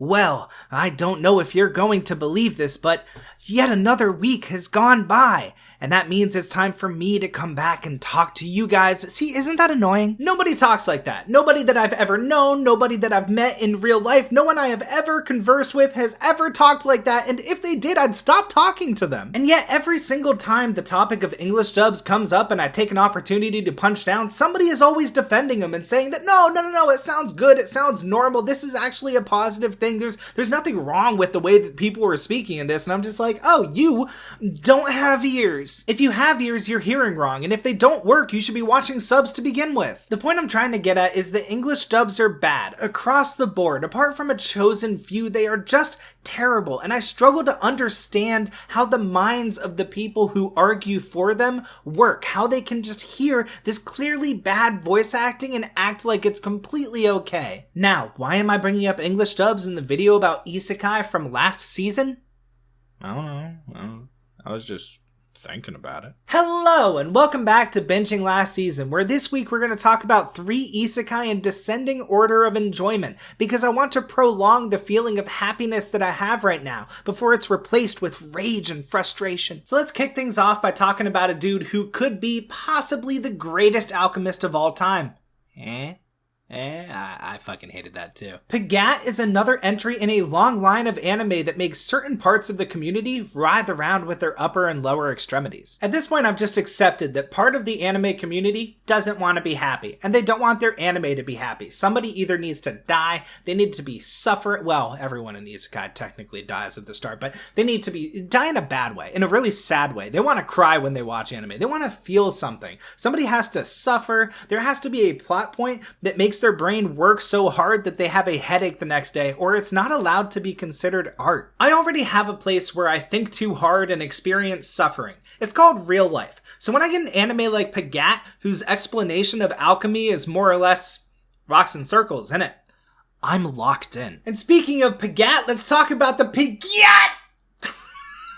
Well, I don't know if you're going to believe this, but yet another week has gone by, and that means it's time for me to come back and talk to you guys. See, isn't that annoying? Nobody talks like that. Nobody that I've ever known, nobody that I've met in real life, no one I have ever conversed with has ever talked like that, and if they did, I'd stop talking to them. And yet, every single time the topic of English dubs comes up and I take an opportunity to punch down, somebody is always defending them and saying that no, it sounds good, it sounds normal, this is actually a positive thing, there's nothing wrong with the way that people were speaking in this, and I'm just like, oh, you don't have ears. If you have ears, you're hearing wrong, and if they don't work, you should be watching subs to begin with. The point I'm trying to get at is that English dubs are bad, across the board. Apart from a chosen few, they are just terrible, and I struggle to understand how the minds of the people who argue for them work, how they can just hear this clearly bad voice acting and act like it's completely okay. Now, why am I bringing up English dubs in the video about Isekai from last season? I don't know. I was just thinking about it. Hello, and welcome back to Benching Last Season, where this week we're going to talk about 3 isekai in descending order of enjoyment, because I want to prolong the feeling of happiness that I have right now, before it's replaced with rage and frustration. So let's kick things off by talking about a dude who could be possibly the greatest alchemist of all time. I fucking hated that too. Pagat is another entry in a long line of anime that makes certain parts of the community writhe around with their upper and lower extremities. At this point, I've just accepted that part of the anime community doesn't want to be happy, and they don't want their anime to be happy. Somebody either needs to die, they need to be suffering. Well, everyone in Isekai technically dies at the start, but they need to die in a bad way, in a really sad way. They want to cry when they watch anime. They want to feel something. Somebody has to suffer. There has to be a plot point that makes their brain work so hard that they have a headache the next day, or it's not allowed to be considered art. I already have a place where I think too hard and experience suffering. It's called real life. So when I get an anime like Pagat, whose explanation of alchemy is more or less rocks and circles, isn't it? I'm locked in. And speaking of Pagat, let's talk about the Pagat!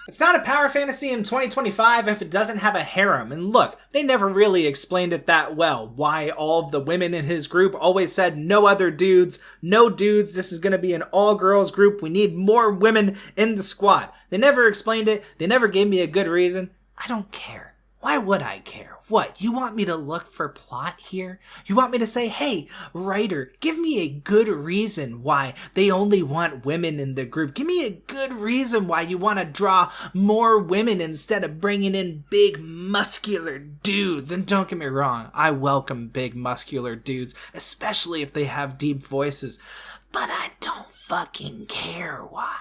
It's not a power fantasy in 2025 if it doesn't have a harem. And look, they never really explained it that well. Why all of the women in his group always said no other dudes, no dudes, this is going to be an all-girls group, we need more women in the squad. They never explained it, they never gave me a good reason. I don't care. Why would I care? What, you want me to look for plot here? You want me to say, hey, writer, give me a good reason why they only want women in the group. Give me a good reason why you want to draw more women instead of bringing in big muscular dudes. And don't get me wrong, I welcome big muscular dudes, especially if they have deep voices. But I don't fucking care why.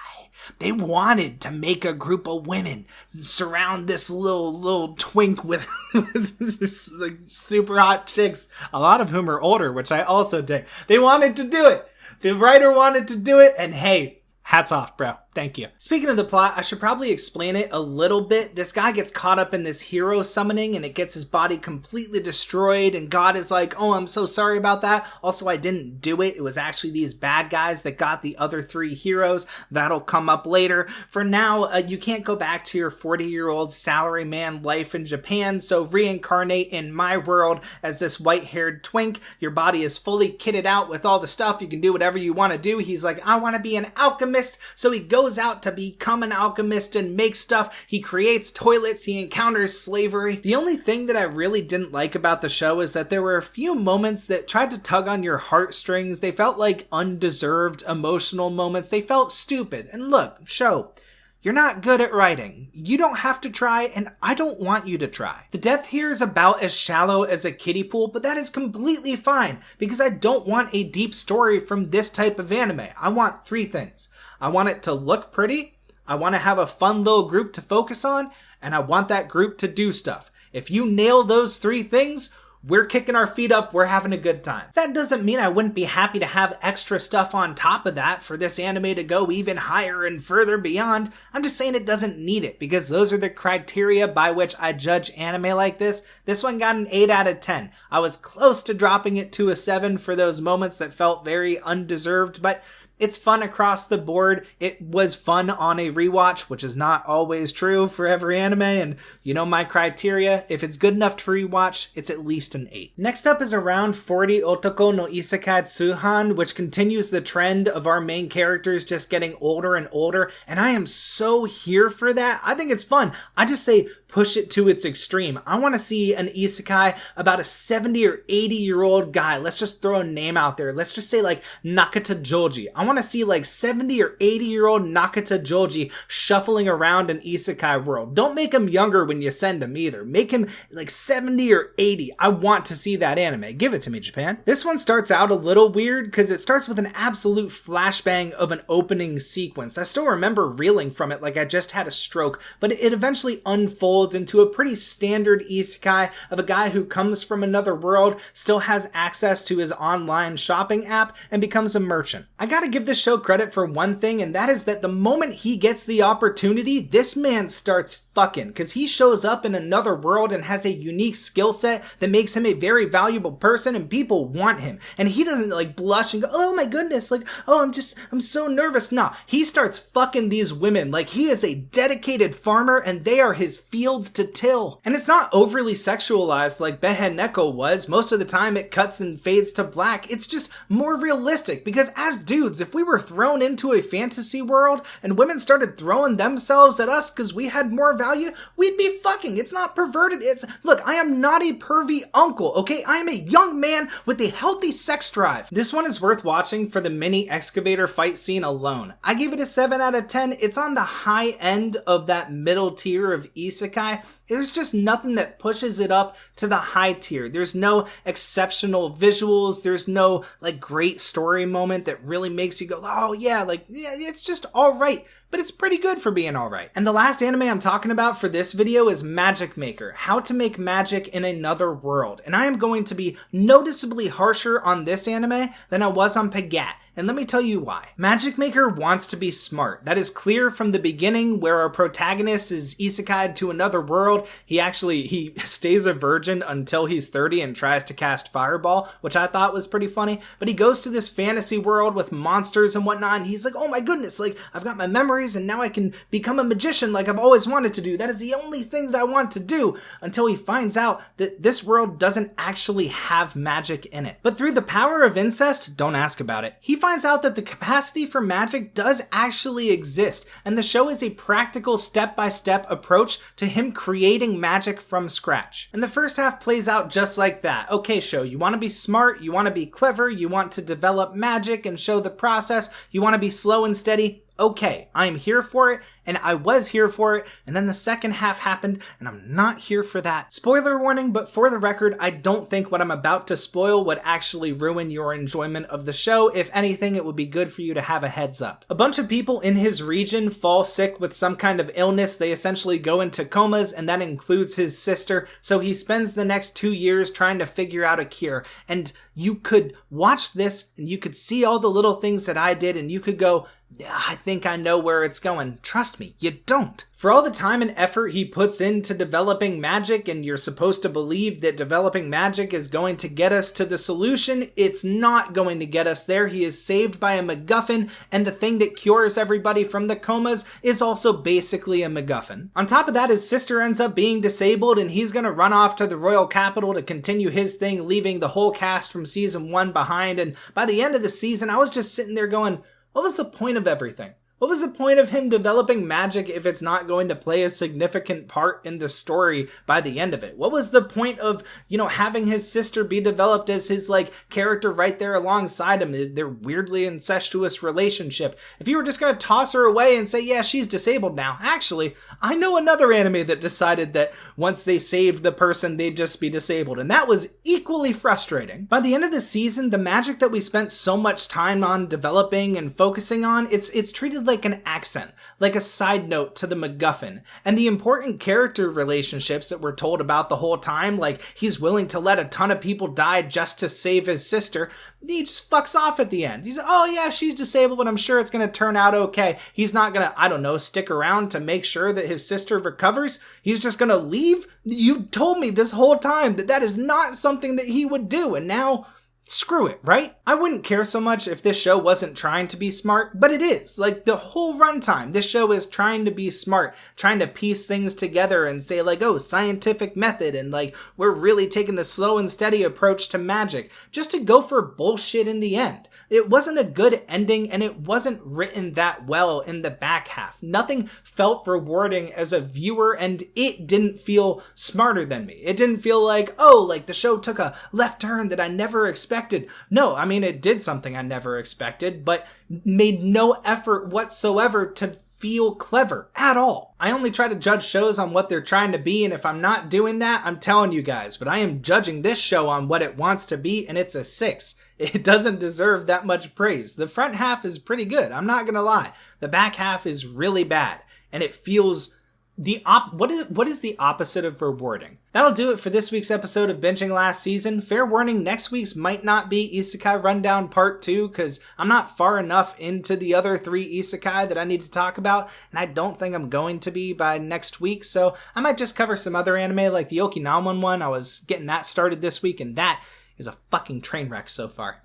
They wanted to make a group of women surround this little twink with like super hot chicks, a lot of whom are older, which I also dig. They wanted to do it. The writer wanted to do it, and hey, hats off, bro. Thank you. Speaking of the plot, I should probably explain it a little bit. This guy gets caught up in this hero summoning and it gets his body completely destroyed, and God is like, oh, I'm so sorry about that. Also, I didn't do it. It was actually these bad guys that got the other 3 heroes. That'll come up later. For now, you can't go back to your 40-year-old salaryman life in Japan, so reincarnate in my world as this white-haired twink. Your body is fully kitted out with all the stuff. You can do whatever you want to do. He's like, I want to be an alchemist, so he goes out to become an alchemist and make stuff. He creates toilets. He encounters slavery. The only thing that I really didn't like about the show is that there were a few moments that tried to tug on your heartstrings. They felt like undeserved emotional moments. They felt stupid. And look, show, you're not good at writing. You don't have to try, and I don't want you to try. The depth here is about as shallow as a kiddie pool, but that is completely fine because I don't want a deep story from this type of anime. I want 3 things. I want it to look pretty, I want to have a fun little group to focus on, and I want that group to do stuff. If you nail those 3 things, we're kicking our feet up, we're having a good time. That doesn't mean I wouldn't be happy to have extra stuff on top of that for this anime to go even higher and further beyond. I'm just saying it doesn't need it, because those are the criteria by which I judge anime like this. This one got an 8 out of 10. I was close to dropping it to a 7 for those moments that felt very undeserved, but It's fun across the board. It was fun on a rewatch, which is not always true for every anime, and you know my criteria. If it's good enough to rewatch, it's at least an 8. Next up is Around 40 Otoko no Isekai Tsuhan, which continues the trend of our main characters just getting older and older, and I am so here for that. I think it's fun. I just say push it to its extreme. I want to see an isekai about a 70 or 80-year-old guy. Let's just throw a name out there. Let's just say like Nakata Joji. I want to see like 70 or 80-year-old Nakata Joji shuffling around an isekai world. Don't make him younger when you send him either. Make him like 70 or 80. I want to see that anime. Give it to me, Japan. This one starts out a little weird because it starts with an absolute flashbang of an opening sequence. I still remember reeling from it like I just had a stroke, but it eventually unfolds into a pretty standard isekai of a guy who comes from another world, still has access to his online shopping app, and becomes a merchant. I gotta give this show credit for one thing, and that is that the moment he gets the opportunity, this man starts fucking, because he shows up in another world and has a unique skill set that makes him a very valuable person, and people want him. And he doesn't like blush and go, oh my goodness, like, oh, I'm so nervous. No, he starts fucking these women like he is a dedicated farmer and they are his fields to till. And it's not overly sexualized like Behen Neko was. Most of the time it cuts and fades to black. It's just more realistic, because as dudes, if we were thrown into a fantasy world and women started throwing themselves at us because we had more value, we'd be fucking. It's not perverted. Look, I am not a pervy uncle, okay? I am a young man with a healthy sex drive. This one is worth watching for the mini excavator fight scene alone. I gave it a 7 out of 10. It's on the high end of that middle tier of isekai. There's just nothing that pushes it up to the high tier. There's no exceptional visuals. There's no like great story moment that really makes you go, oh yeah, like, yeah, it's just all right. But it's pretty good for being alright. And the last anime I'm talking about for this video is Magic Maker, How to Make Magic in Another World. And I am going to be noticeably harsher on this anime than I was on Pagat. And let me tell you why. Magic Maker wants to be smart. That is clear from the beginning, where our protagonist is isekai'd to another world. He stays a virgin until he's 30 and tries to cast Fireball, which I thought was pretty funny. But he goes to this fantasy world with monsters and whatnot, and he's like, oh my goodness, like, I've got my memories and now I can become a magician like I've always wanted to do. That is the only thing that I want to do, until he finds out that this world doesn't actually have magic in it. But through the power of incest, don't ask about it, he finds out that the capacity for magic does actually exist, and the show is a practical step-by-step approach to him creating magic from scratch. And the first half plays out just like that. Okay, show, you want to be smart, you want to be clever, you want to develop magic and show the process, you want to be slow and steady. Okay, I'm here for it, and I was here for it, and then the second half happened, and I'm not here for that. Spoiler warning, but for the record, I don't think what I'm about to spoil would actually ruin your enjoyment of the show. If anything, it would be good for you to have a heads up. A bunch of people in his region fall sick with some kind of illness. They essentially go into comas, and that includes his sister, so he spends the next 2 years trying to figure out a cure. And you could watch this, and you could see all the little things that I did, and you could go, I think I know where it's going. Trust me, you don't. For all the time and effort he puts into developing magic, and you're supposed to believe that developing magic is going to get us to the solution, it's not going to get us there. He is saved by a MacGuffin, and the thing that cures everybody from the comas is also basically a MacGuffin. On top of that, his sister ends up being disabled, and he's gonna run off to the royal capital to continue his thing, leaving the whole cast from season 1 behind. And by the end of the season, I was just sitting there going, what was the point of everything? What was the point of him developing magic if it's not going to play a significant part in the story by the end of it? What was the point of, having his sister be developed as his, character right there alongside him, their weirdly incestuous relationship? If you were just going to toss her away and say, yeah, she's disabled now. Actually, I know another anime that decided that once they saved the person, they'd just be disabled, and that was equally frustrating. By the end of the season, the magic that we spent so much time on developing and focusing on, it's treated like an accent, like a side note to the MacGuffin. And the important character relationships that we're told about the whole time, like he's willing to let a ton of people die just to save his sister, he just fucks off at the end. He's like, oh yeah, she's disabled, but I'm sure it's going to turn out okay. He's not going to, stick around to make sure that his sister recovers. He's just going to leave. You told me this whole time that is not something that he would do, and now screw it, right? I wouldn't care so much if this show wasn't trying to be smart, but it is. Like, the whole runtime, this show is trying to be smart, trying to piece things together and say, like, oh, scientific method, and, like, we're really taking the slow and steady approach to magic, just to go for bullshit in the end. It wasn't a good ending, and it wasn't written that well in the back half. Nothing felt rewarding as a viewer, and it didn't feel smarter than me. It didn't feel like, oh, like the show took a left turn that I never expected. No, I mean, it did something I never expected, but made no effort whatsoever to feel clever at all. I only try to judge shows on what they're trying to be, and if I'm not doing that, I'm telling you guys, but I am judging this show on what it wants to be, and it's a 6. It doesn't deserve that much praise. The front half is pretty good, I'm not gonna lie. The back half is really bad, and it feels what is the opposite of rewarding? That'll do it for this week's episode of Binging Last Season. Fair warning, next week's might not be Isekai Rundown Part 2, because I'm not far enough into the other 3 Isekai that I need to talk about, and I don't think I'm going to be by next week, so I might just cover some other anime, like the Okinawan one. I was getting that started this week, and that is a fucking train wreck so far.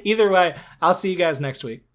Either way, I'll see you guys next week.